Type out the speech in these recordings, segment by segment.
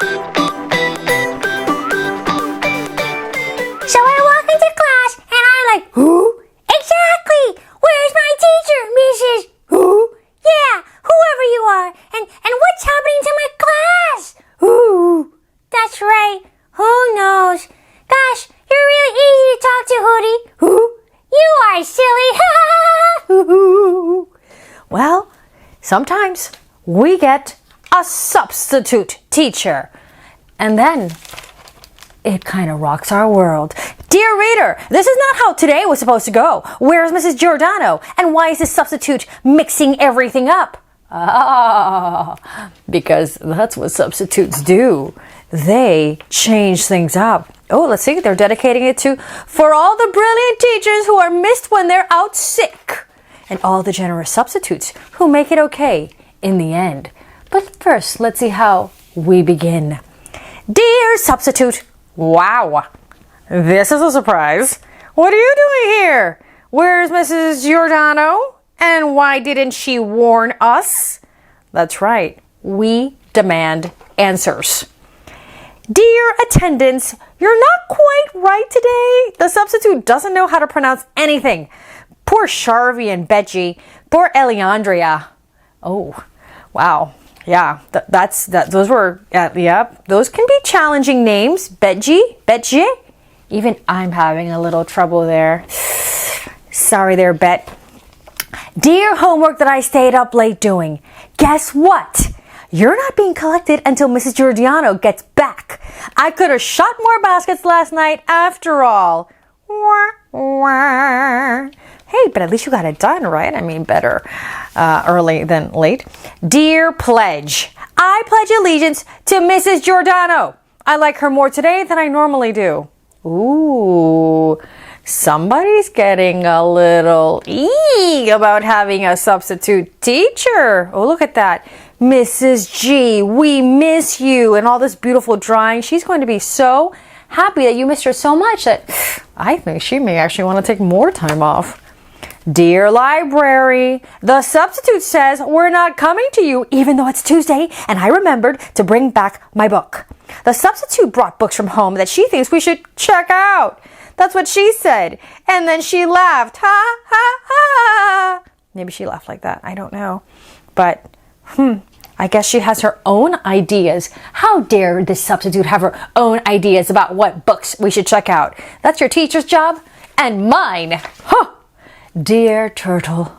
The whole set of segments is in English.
So I walk into class and I'm like, who? Exactly! Where's my teacher, Mrs. Who? Yeah, whoever you are. And what's happening to my class? Who? That's right. Who knows? Gosh, you're really easy to talk to, Hootie. Who? You are silly. Well, sometimes we get a substitute teacher. And then it kind of rocks our world. Dear reader, this is not how today was supposed to go. Where's Mrs. Giordano? And why is this substitute mixing everything up? Ah, because that's what substitutes do. They change things up. Oh, let's see. They're dedicating it to for all the brilliant teachers who are missed when they're out sick. And all the generous substitutes who make it okay in the end. But first, let's see how we begin. Dear substitute, wow, this is a surprise. What are you doing here? Where's Mrs. Giordano? And why didn't she warn us? That's right, we demand answers. Dear attendants, you're not quite right today. The substitute doesn't know how to pronounce anything. Poor Sharvie and Betty. Poor Eliandria. Oh, wow. Yeah, those were, those can be challenging names. Betty. Even I'm having a little trouble there. Sorry there, Bet. Dear homework that I stayed up late doing, guess what? You're not being collected until Mrs. Giordano gets back. I could have shot more baskets last night after all. Hey, but at least you got it done, right? I mean, better early than late. Dear pledge, I pledge allegiance to Mrs. Giordano. I like her more today than I normally do. Ooh, somebody's getting a little about having a substitute teacher. Oh, look at that. Mrs. G, we miss you. And all this beautiful drawing. She's going to be so happy that you missed her so much that I think she may actually want to take more time off. Dear library, the substitute says we're not coming to you even though it's Tuesday and I remembered to bring back my book. The substitute brought books from home that she thinks we should check out. That's what she said. And then she laughed. Ha, ha, ha. Maybe she laughed like that. I don't know. But, I guess she has her own ideas. How dare this substitute have her own ideas about what books we should check out? That's your teacher's job and mine. Huh. Dear Turtle,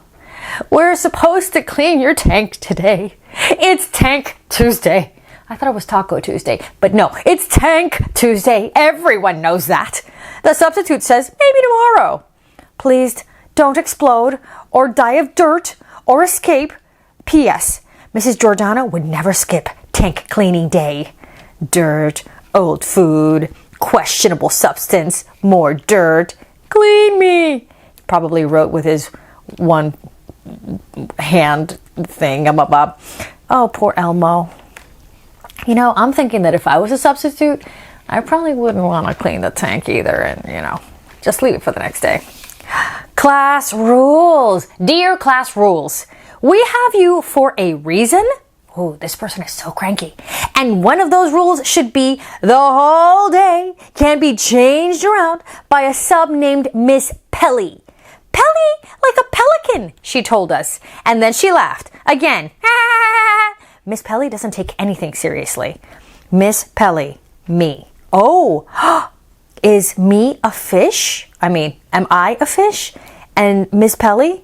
we're supposed to clean your tank today. It's Tank Tuesday. I thought it was Taco Tuesday, but no, it's Tank Tuesday. Everyone knows that. The substitute says maybe tomorrow. Please don't explode or die of dirt or escape. P.S. Mrs. Giordano would never skip tank cleaning day. Dirt, old food, questionable substance, more dirt. Clean me. Probably wrote with his one hand thing. Oh, poor Elmo. You know, I'm thinking that if I was a substitute, I probably wouldn't want to clean the tank either. And, just leave it for the next day. Class rules. Dear class rules, we have you for a reason. Oh, this person is so cranky. And one of those rules should be the whole day can be changed around by a sub named Miss Pelly. Pelly like a pelican, she told us. And then she laughed. Again. Miss Pelly doesn't take anything seriously. Miss Pelly, me. Oh, is me a fish? Am I a fish? And Miss Pelly?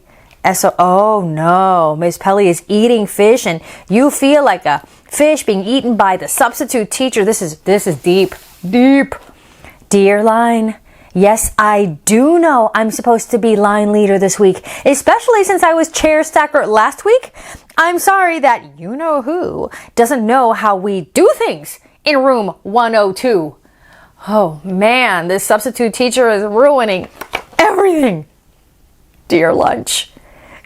Oh no, Miss Pelly is eating fish and you feel like a fish being eaten by the substitute teacher. This is deep. Dear line, yes, I do know I'm supposed to be line leader this week, especially since I was chair stacker last week. I'm sorry that you-know-who doesn't know how we do things in room 102. Oh man, this substitute teacher is ruining everything. Dear lunch,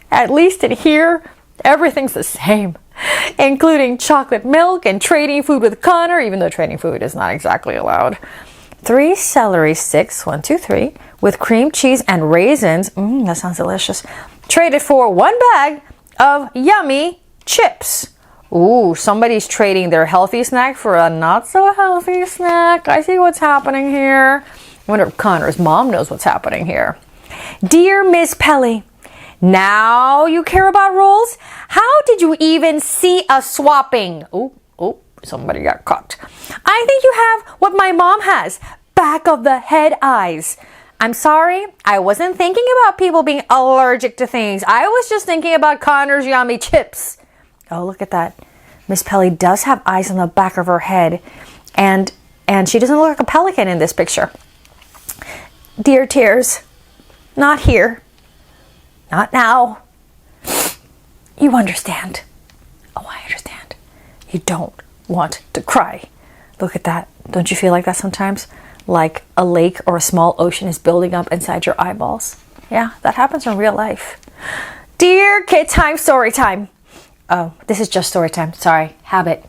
at least in here, everything's the same, including chocolate milk and trading food with Connor, even though trading food is not exactly allowed. 3 celery sticks, 1, 2, 3, with cream cheese and raisins. That sounds delicious. Traded for 1 bag of yummy chips. Ooh, somebody's trading their healthy snack for a not so healthy snack. I see what's happening here. I wonder if Connor's mom knows what's happening here. Dear Miss Pelly, now you care about rules? How did you even see us swapping? Oh, somebody got caught. I think you have what my mom has, back of the head eyes. I'm sorry, I wasn't thinking about people being allergic to things. I was just thinking about Connor's yummy chips. Oh, look at that. Miss Pelly does have eyes on the back of her head, and she doesn't look like a pelican in this picture. Dear Tears, not here. Not now. You understand. Oh, I understand. You don't want to cry. Look at that. Don't you feel like that sometimes? Like a lake or a small ocean is building up inside your eyeballs. Yeah, that happens in real life. Dear KidTime StoryTime. Oh, this is just story time. Sorry, habit.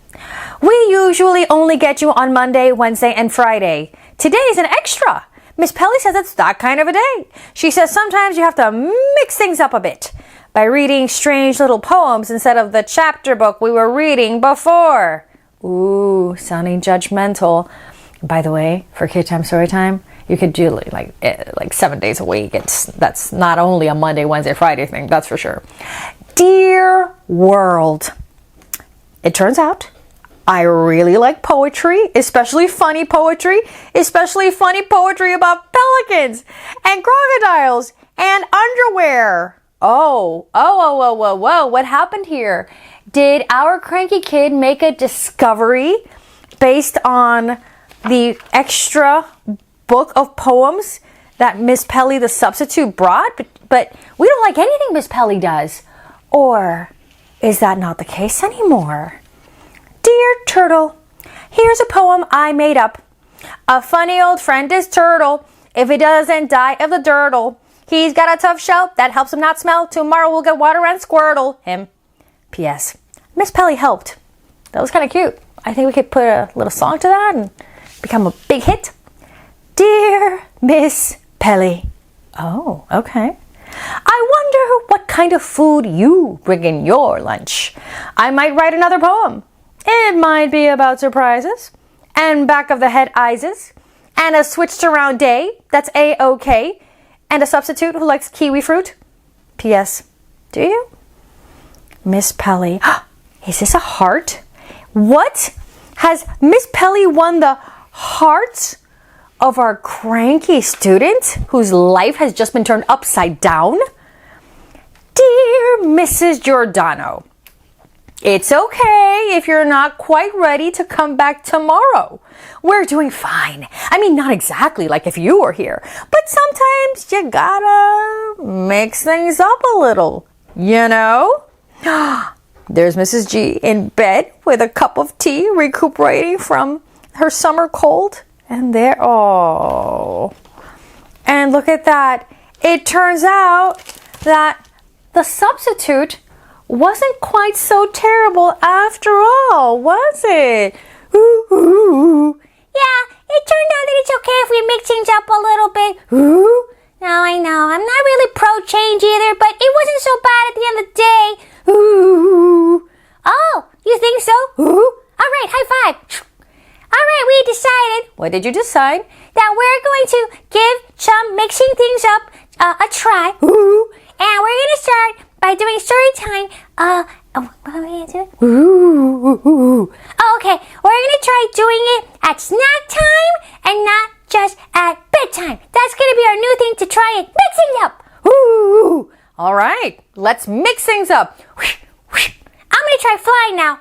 We usually only get you on Monday, Wednesday, and Friday. Today is an extra. Miss Pelly says it's that kind of a day. She says sometimes you have to mix things up a bit by reading strange little poems instead of the chapter book we were reading before. Ooh, sounding judgmental. By the way, for KidTime StoryTime, you could do like 7 days a week. That's not only a Monday, Wednesday, Friday thing, that's for sure. Dear world, it turns out I really like poetry, especially funny poetry about pelicans and crocodiles and underwear. Whoa, what happened here? Did our cranky kid make a discovery based on the extra book of poems that Miss Pelly the substitute brought? But we don't like anything Miss Pelly does. Or is that not the case anymore? Dear Turtle, here's a poem I made up. A funny old friend is Turtle. If he doesn't die of the dirtle, he's got a tough shell that helps him not smell. Tomorrow we'll get water and squirtle him. P.S. Miss Pelly helped. That was kind of cute. I think we could put a little song to that and become a big hit. Dear Miss Pelly. Oh, okay. I wonder what kind of food you bring in your lunch. I might write another poem. It might be about surprises and back of the head eyes and a switched around day that's A-OK and a substitute who likes kiwi fruit. P.S. Do you? Miss Pelly. Is this a heart? What? Has Miss Pelly won the heart of our cranky student whose life has just been turned upside down? Dear Mrs. Giordano, it's okay if you're not quite ready to come back tomorrow. We're doing fine. I mean, not exactly like if you were here, but sometimes you gotta mix things up a little, you know? There's Mrs. G in bed with a cup of tea, recuperating from her summer cold. And there, and look at that. It turns out that the substitute wasn't quite so terrible after all, was it? Ooh. Yeah, it turned out that it's okay if we mix things up a little bit. Ooh. No, I know. I'm not really pro-change either, but it wasn't so bad at the end of the day. Ooh. Oh, you think so? Ooh. All right, high five. All right, we decided. What did you decide? That we're going to give some mixing things up a try. Ooh. And we're going to start by doing story time. What are we going to do? Ooh. Oh, okay. We're going to try doing it at snack time and not just at bedtime. That's going to be our new thing to try it. Mixing up. Ooh. All right, let's mix things up. I'm going to try flying now.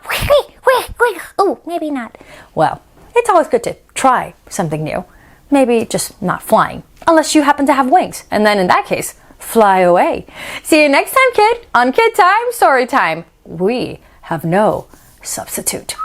Oh, maybe not. Well, it's always good to try something new. Maybe just not flying, unless you happen to have wings. And then in that case, fly away. See you next time, kid, on KidTime StoryTime. We have no substitute.